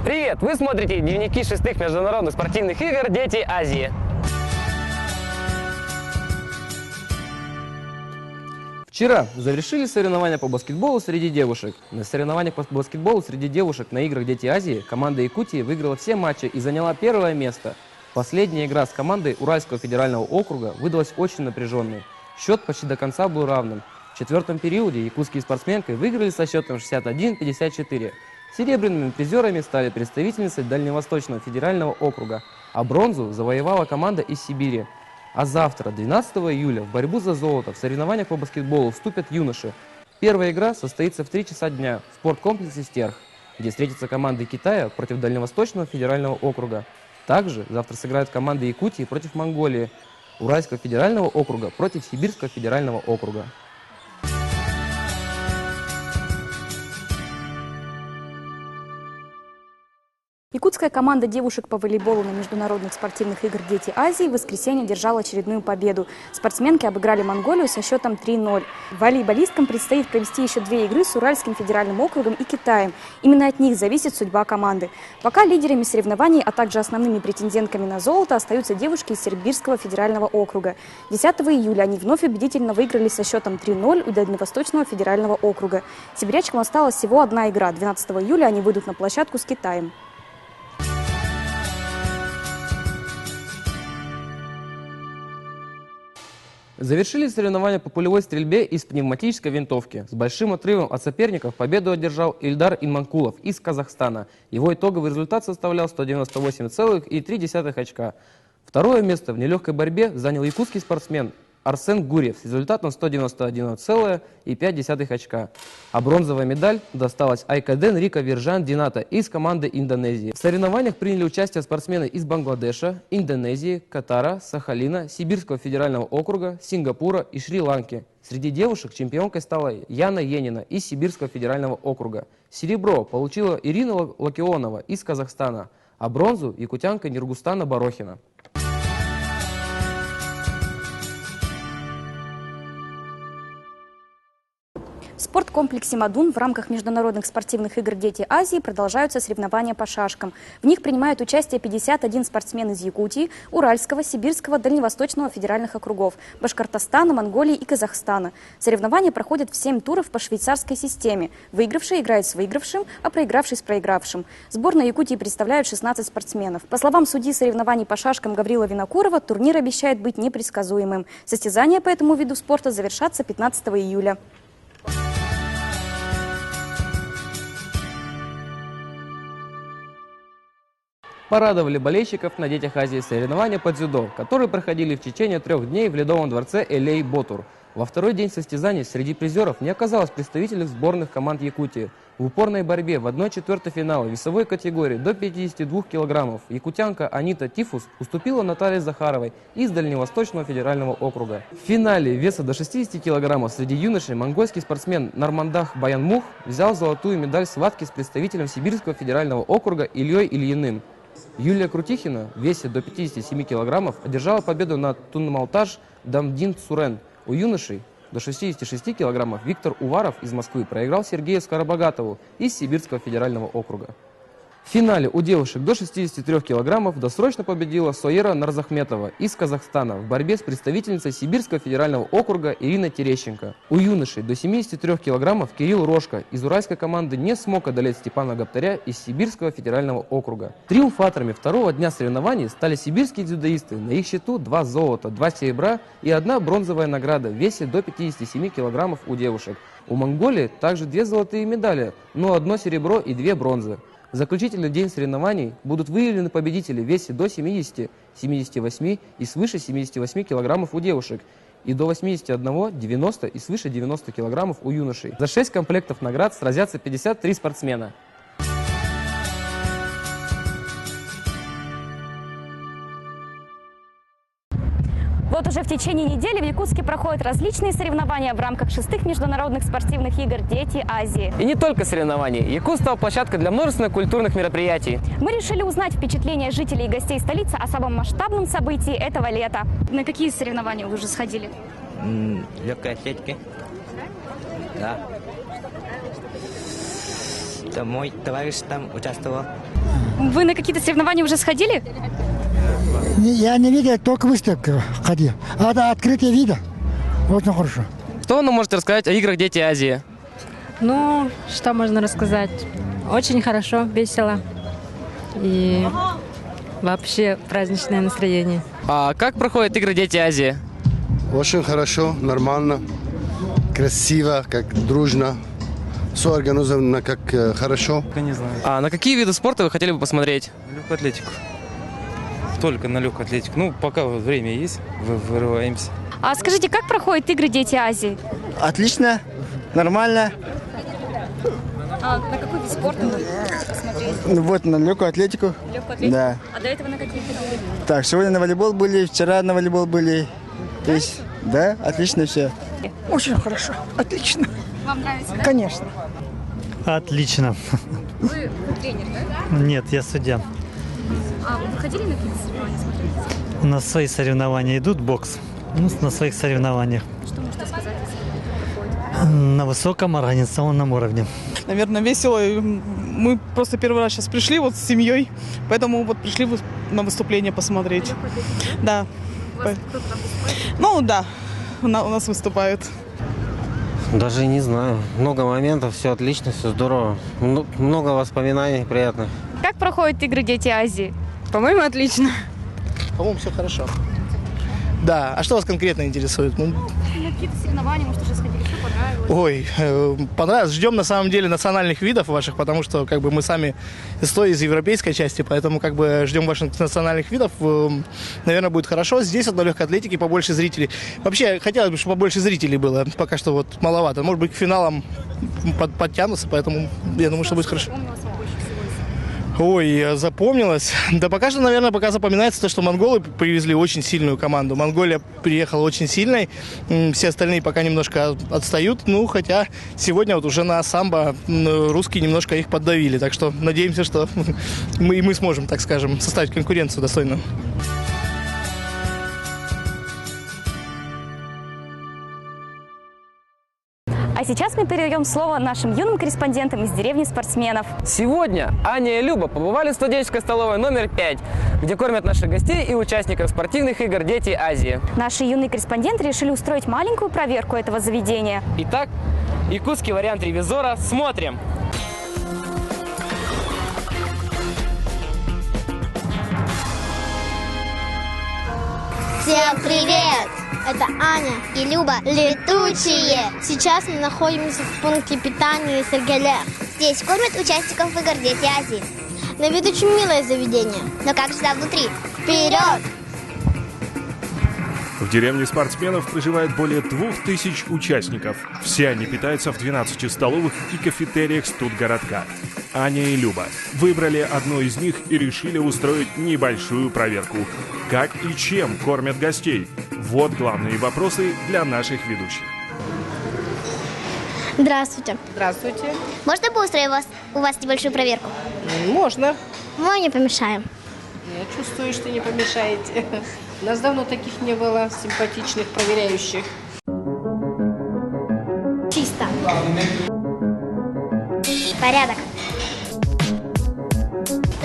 Привет! Вы смотрите дневники шестых международных спортивных игр «Дети Азии». Вчера завершились соревнования по баскетболу среди девушек. На соревнованиях по баскетболу среди девушек на играх «Дети Азии» команда Якутии выиграла все матчи и заняла первое место. Последняя игра с командой Уральского федерального округа выдалась очень напряженной. Счет почти до конца был равным. В четвертом периоде якутские спортсменки выиграли со счетом 61-54. Серебряными призерами стали представительницы Дальневосточного федерального округа, а бронзу завоевала команда из Сибири. А завтра, 12 июля, в борьбу за золото в соревнованиях по баскетболу вступят юноши. Первая игра состоится в 3 часа дня в спорткомплексе «Стерх», где встретятся команды Китая против Дальневосточного федерального округа. Также завтра сыграют команды Якутии против Монголии, Уральского федерального округа против Сибирского федерального округа. Якутская команда девушек по волейболу на международных спортивных играх «Дети Азии» в воскресенье одержала очередную победу. Спортсменки обыграли Монголию со счетом 3-0. Волейболисткам предстоит провести еще 2 игры с Уральским федеральным округом и Китаем. Именно от них зависит судьба команды. Пока лидерами соревнований, а также основными претендентками на золото остаются девушки из Сибирского федерального округа. 10 июля они вновь убедительно выиграли со счетом 3-0 у Дальневосточного федерального округа. Сибирячкам осталась всего одна игра. 12 июля они выйдут на площадку с Китаем. Завершились соревнования по пулевой стрельбе из пневматической винтовки. С большим отрывом от соперников победу одержал Ильдар Иманкулов из Казахстана. Его итоговый результат составлял 198,3 очка. Второе место в нелегкой борьбе занял якутский спортсмен Арсен Гурьев с результатом 191,5 очка. А бронзовая медаль досталась Айкаден Рика Вержан Дината из команды Индонезии. В соревнованиях приняли участие спортсмены из Бангладеша, Индонезии, Катара, Сахалина, Сибирского федерального округа, Сингапура и Шри-Ланки. Среди девушек чемпионкой стала Яна Енина из Сибирского федерального округа. Серебро получила Ирина Лакионова из Казахстана, а бронзу – якутянка Ниргустана Барохина. В спорткомплексе «Мадун» в рамках международных спортивных игр «Дети Азии» продолжаются соревнования по шашкам. В них принимают участие 51 спортсмен из Якутии, Уральского, Сибирского, Дальневосточного федеральных округов, Башкортостана, Монголии и Казахстана. Соревнования проходят в 7 туров по швейцарской системе. Выигравший играет с выигравшим, а проигравший с проигравшим. Сборная Якутии представляют 16 спортсменов. По словам судьи соревнований по шашкам Гаврила Винокурова, турнир обещает быть непредсказуемым. Состязания по этому виду спорта завершатся 15 июля. Порадовали болельщиков на «Детях Азии» соревнования по дзюдо, которые проходили в течение 3 дней в Ледовом дворце Элей Ботур. Во второй день состязаний среди призеров не оказалось представителей сборных команд Якутии. В упорной борьбе в 1/4 финала весовой категории до 52 килограммов якутянка Анита Тифус уступила Наталье Захаровой из Дальневосточного федерального округа. В финале веса до 60 килограммов среди юношей монгольский спортсмен Нармандах Баянмух взял золотую медаль в схватке с представителем Сибирского федерального округа Ильей Ильиным. Юлия Крутихина в весе до 57 килограммов одержала победу над Тунмалтаж Дамдин Цурен. У юношей до 66 килограммов Виктор Уваров из Москвы проиграл Сергею Скоробогатову из Сибирского федерального округа. В финале у девушек до 63 килограммов досрочно победила Соера Нарзахметова из Казахстана в борьбе с представительницей Сибирского федерального округа Ириной Терещенко. У юношей до 73 килограммов Кирилл Рожко из уральской команды не смог одолеть Степана Гаптаря из Сибирского федерального округа. Триумфаторами второго дня соревнований стали сибирские дзюдоисты. На их счету 2 золота, 2 серебра и 1 бронзовая награда в весе до 57 килограммов у девушек. У Монголии также 2 золотые медали, но 1 серебро и 2 бронзы. В заключительный день соревнований будут выявлены победители в весе до 70, 78 и свыше 78 килограммов у девушек и до 81, 90 и свыше 90 килограммов у юношей. За 6 комплектов наград сразятся 53 спортсмена. Вот уже в течение недели в Якутске проходят различные соревнования в рамках 6-х международных спортивных игр «Дети Азии». И не только соревнований. Якут стал площадкой для множественных культурных мероприятий. Мы решили узнать впечатления жителей и гостей столицы о самом масштабном событии этого лета. На какие соревнования вы уже сходили? Легкой атлетики. Да. Да, мой товарищ там участвовал. Вы на какие-то соревнования уже сходили? Я не видел, только выставку ходил. А это открытие вида. Очень хорошо. Что вы нам можете рассказать о играх «Дети Азии»? Ну, что можно рассказать? Очень хорошо, весело. И вообще праздничное настроение. А как проходят игры «Дети Азии»? Очень хорошо, нормально, красиво, как дружно. Все организовано как хорошо. Я не знаю. А на какие виды спорта вы хотели бы посмотреть? Легкую атлетику. Только на легкую атлетику. Ну, пока вот время есть, вырываемся. А скажите, как проходят игры «Дети Азии»? Отлично, нормально. А на какой вид спорта вы хотите посмотреть? Вот на легкую атлетику. Легкую атлетику? Да. А до этого на какие виды были? Так, сегодня на волейбол были, вчера на волейбол были. То есть, да, отлично все. Очень хорошо. Отлично. Вам нравится, да? Конечно. Отлично. Вы тренер, да? Нет, я судья. А вы ходили на какие-то соревнования смотреть? У нас свои соревнования идут, бокс. Ну, на своих соревнованиях. Что можете сказать, если это проходит? На высоком организационном уровне. Наверное, весело. Мы просто первый раз сейчас пришли вот с семьей, поэтому вот пришли на выступление посмотреть. Да. У вас кто-то там выступает? Ну да, у нас выступают. Даже не знаю. Много моментов, все отлично, все здорово. Много воспоминаний приятных. Как проходят игры «Дети Азии»? По-моему, отлично. По-моему, все хорошо. Да, а что вас конкретно интересует? На какие-то соревнования, может, уже сходили, что понравилось? Ой, понравилось. Ждем на самом деле национальных видов ваших, потому что как бы мы сами из европейской части, поэтому как бы ждем ваших национальных видов. Наверное, будет хорошо. Здесь вот на легкой атлетике побольше зрителей. Вообще, хотелось бы, чтобы побольше зрителей было. Пока что вот маловато. Может быть, к финалам подтянутся, поэтому я думаю, что будет хорошо. Ой, запомнилось. Да пока что, наверное, пока запоминается то, что монголы привезли очень сильную команду. Монголия приехала очень сильной, все остальные пока немножко отстают. Ну, хотя сегодня вот уже на самбо русские немножко их поддавили. Так что надеемся, что мы сможем, так скажем, составить конкуренцию достойную. А сейчас мы передаем слово нашим юным корреспондентам из деревни спортсменов. Сегодня Аня и Люба побывали в студенческой столовой номер 5, где кормят наших гостей и участников спортивных игр «Дети Азии». Наши юные корреспонденты решили устроить маленькую проверку этого заведения. Итак, якутский вариант ревизора. Смотрим! Всем привет! Это Аня и Люба летучие. Сейчас мы находимся в пункте питания Сергеля. Здесь кормят участников игр «Дети Азии». На вид очень милое заведение. Но как же там внутри? Вперед! В деревне спортсменов проживает более 2000 участников. Все они питаются в 12 столовых и кафетериях студгородка. Аня и Люба выбрали одну из них и решили устроить небольшую проверку. Как и чем кормят гостей? Вот главные вопросы для наших ведущих. Здравствуйте. Здравствуйте. Можно бы устроить у вас небольшую проверку? Можно. Мы не помешаем. Я чувствую, что не помешаете. У нас давно таких не было симпатичных проверяющих. Чисто. Порядок.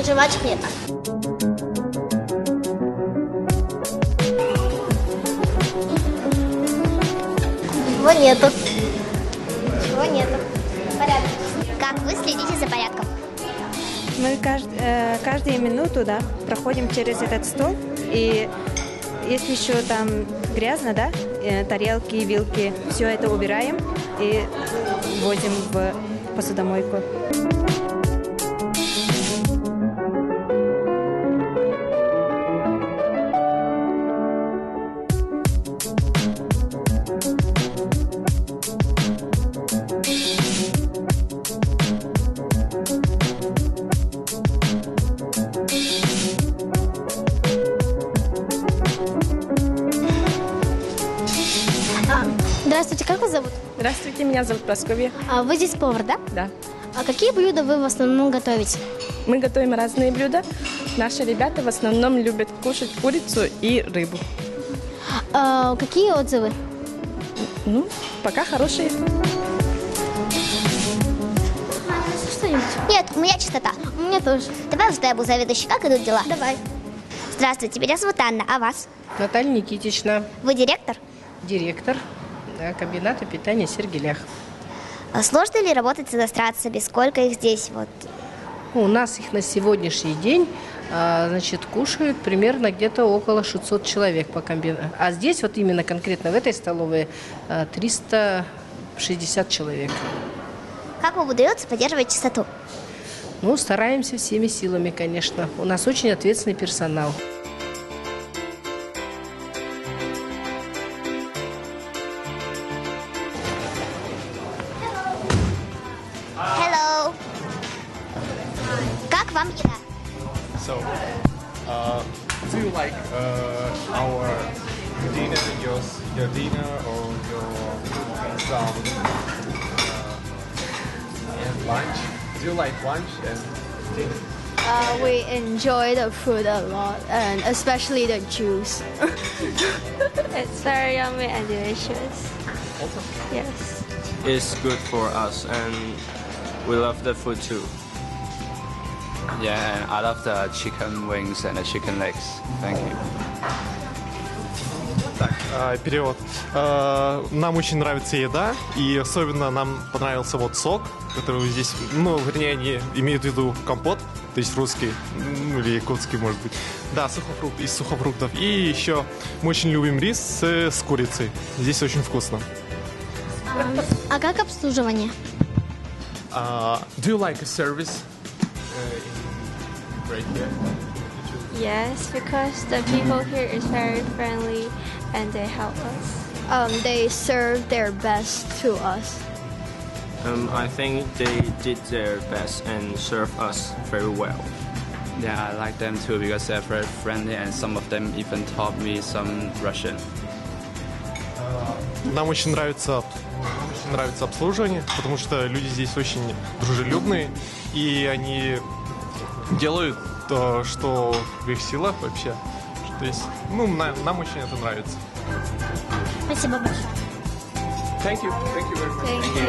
Жвачек нет. Его нету. Ничего нету. Порядок. Как вы следите за порядком? Мы каждую минуту, да, проходим через этот стол. И если еще там грязно, да, тарелки, вилки, все это убираем и вводим в посудомойку. Здравствуйте, как вас зовут? Здравствуйте, меня зовут Прасковья. А вы здесь повар, да? Да. А какие блюда вы в основном готовите? Мы готовим разные блюда. Наши ребята в основном любят кушать курицу и рыбу. А какие отзывы? Ну, пока хорошие. Что что-нибудь? Нет, у меня чистота. У меня тоже. Давай уж я буду заведующий. Как идут дела? Давай. Здравствуйте, меня зовут Анна, а вас? Наталья Никитична. Вы директор? Директор комбината питания «Сергелях». А сложно ли работать с иностранцами? Сколько их здесь? Вот. У нас их на сегодняшний день, кушают примерно где-то около 600 человек по комбинату. А здесь вот именно конкретно в этой столовой 360 человек. Как вам удается поддерживать чистоту? Ну, стараемся всеми силами, конечно. У нас очень ответственный персонал. Hello. Как вам еда? So, do you like our dinner, your dinner or some lunch? Do you like lunch and dinner? We enjoy the food a lot, and especially the juice. It's very yummy and delicious. Yes. It's good for us, and we love the food too. Yeah, and I love the chicken wings and the chicken legs. Thank you. Так, перевод. Нам очень нравится еда, и особенно нам понравился вот сок, который здесь, вернее, они имеют в виду компот, то есть русский, или якутский, может быть. Да, из сухофруктов. И еще мы очень любим рис с курицей. Здесь очень вкусно. А как обслуживание? Do you like a service right here? Yes, because the people here is very friendly and they help us. They serve their best to us. I think they did their best and served us very well. Yeah, I like them too because they're very friendly and some of them even taught me some Russian. Нам очень нравится обслуживание, потому что люди здесь очень дружелюбные, и они делают то, что в их силах вообще. То есть, нам очень это нравится. Спасибо большое. Thank you. Thank you very much. Thank you.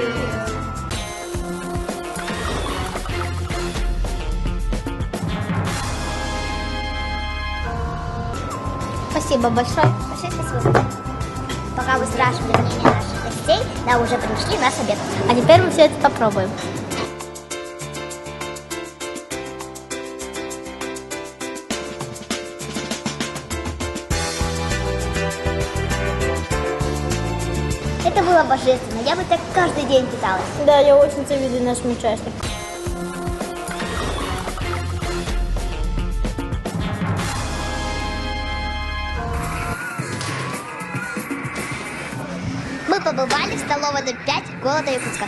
Спасибо большое. Большое спасибо. Пока вы спрашивали мнение наших гостей, да, уже принесли наш обед. А теперь мы все это попробуем. Это было божественно. Я бы так каждый день питалась. Да, я очень завидую нашим участникам. Мы побывали в столовой номер 5 города Якутска.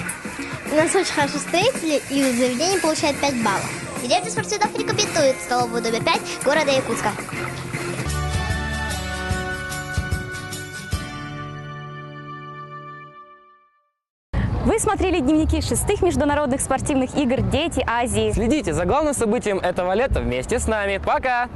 Нас очень хорошо встретили, и заведение получает 5 баллов. Директор спортсменов рекомендует столовую номер 5 города Якутска. Вы смотрели дневники 6-х международных спортивных игр «Дети Азии». Следите за главным событием этого лета вместе с нами. Пока!